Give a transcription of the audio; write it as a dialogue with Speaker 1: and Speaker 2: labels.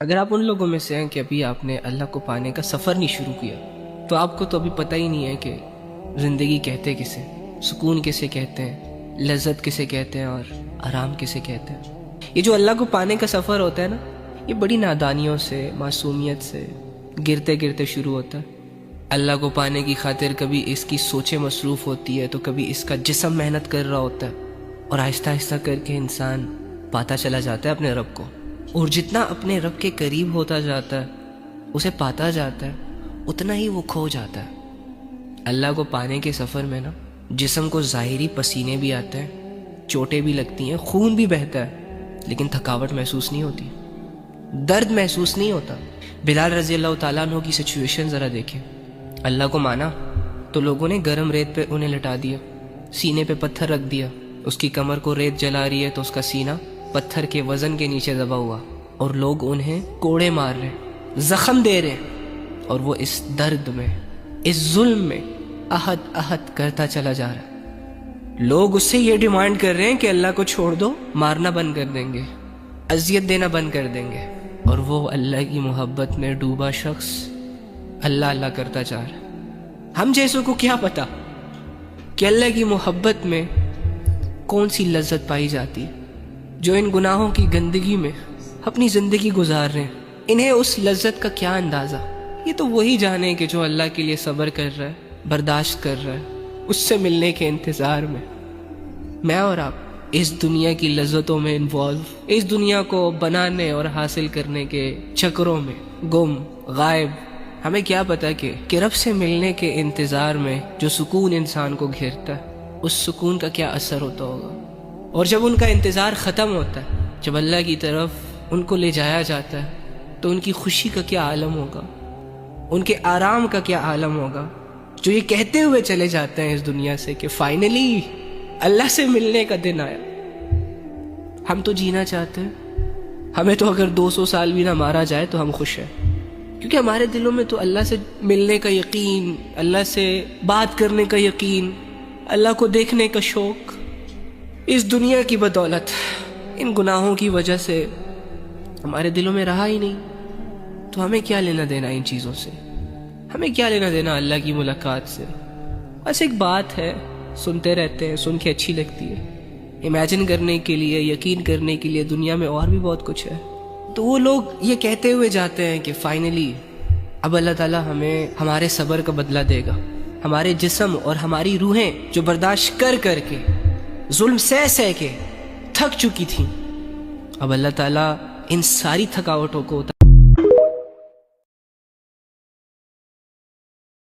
Speaker 1: اگر آپ ان لوگوں میں سے ہیں کہ ابھی آپ نے اللہ کو پانے کا سفر نہیں شروع کیا تو آپ کو تو ابھی پتہ ہی نہیں ہے کہ زندگی کہتے کسے، سکون کسے کہتے ہیں، لذت کسے کہتے ہیں اور آرام کسے کہتے ہیں۔ یہ جو اللہ کو پانے کا سفر ہوتا ہے نا، یہ بڑی نادانیوں سے، معصومیت سے گرتے گرتے شروع ہوتا ہے۔ اللہ کو پانے کی خاطر کبھی اس کی سوچیں مصروف ہوتی ہے تو کبھی اس کا جسم محنت کر رہا ہوتا ہے، اور آہستہ آہستہ کر کے انسان پاتا چلا جاتا ہے اپنے رب کو، اور جتنا اپنے رب کے قریب ہوتا جاتا ہے، اسے پاتا جاتا ہے، اتنا ہی وہ کھو جاتا ہے۔ اللہ کو پانے کے سفر میں نا جسم کو ظاہری پسینے بھی آتے ہیں، چوٹیں بھی لگتی ہیں، خون بھی بہتا ہے، لیکن تھکاوٹ محسوس نہیں ہوتی، درد محسوس نہیں ہوتا۔ بلال رضی اللہ تعالیٰ عنہ کی سچویشن ذرا دیکھیں۔ اللہ کو مانا تو لوگوں نے گرم ریت پہ انہیں لٹا دیا، سینے پہ پتھر رکھ دیا، اس کی کمر کو ریت جلا رہی ہے تو اس کا سینہ پتھر کے وزن کے نیچے دبا ہوا، اور لوگ انہیں کوڑے مار رہے، زخم دے رہے، اور وہ اس درد میں، اس ظلم میں احد احد کرتا چلا جا رہا ہے۔ لوگ اس سے یہ ڈیمانڈ کر رہے ہیں کہ اللہ کو چھوڑ دو، مارنا بند کر دیں گے، اذیت دینا بند کر دیں گے، اور وہ اللہ کی محبت میں ڈوبا شخص اللہ اللہ کرتا جا رہا ہے۔ ہم جیسوں کو کیا پتا کہ اللہ کی محبت میں کون سی لذت پائی جاتی ہے۔ جو ان گناہوں کی گندگی میں اپنی زندگی گزار رہے ہیں، انہیں اس لذت کا کیا اندازہ۔ یہ تو وہی جانے کہ جو اللہ کے لیے صبر کر رہا ہے، برداشت کر رہا ہے، اس سے ملنے کے انتظار میں۔ میں اور آپ اس دنیا کی لذتوں میں انوالو، اس دنیا کو بنانے اور حاصل کرنے کے چکروں میں گم غائب۔ ہمیں کیا پتا کہ رب سے ملنے کے انتظار میں جو سکون انسان کو گھیرتا ہے، اس سکون کا کیا اثر ہوتا ہوگا، اور جب ان کا انتظار ختم ہوتا ہے، جب اللہ کی طرف ان کو لے جایا جاتا ہے، تو ان کی خوشی کا کیا عالم ہوگا، ان کے آرام کا کیا عالم ہوگا، جو یہ کہتے ہوئے چلے جاتے ہیں اس دنیا سے کہ فائنلی اللہ سے ملنے کا دن آیا۔ ہم تو جینا چاہتے ہیں، ہمیں تو اگر 200 سال بھی نہ مارا جائے تو ہم خوش ہیں، کیونکہ ہمارے دلوں میں تو اللہ سے ملنے کا یقین، اللہ سے بات کرنے کا یقین، اللہ کو دیکھنے کا شوق، اس دنیا کی بدولت، ان گناہوں کی وجہ سے ہمارے دلوں میں رہا ہی نہیں۔ تو ہمیں کیا لینا دینا ان چیزوں سے، ہمیں کیا لینا دینا اللہ کی ملاقات سے۔ بس ایک بات ہے، سنتے رہتے ہیں، سن کے اچھی لگتی ہے، امیجن کرنے کے لیے، یقین کرنے کے لیے دنیا میں اور بھی بہت کچھ ہے۔ تو وہ لوگ یہ کہتے ہوئے جاتے ہیں کہ فائنلی اب اللہ تعالیٰ ہمیں ہمارے صبر کا بدلہ دے گا، ہمارے جسم اور ہماری روحیں جو برداشت کر کر کے، ظلم سہ کے تھک چکی تھیں، اب اللہ تعالیٰ ان ساری تھکاوٹوں کو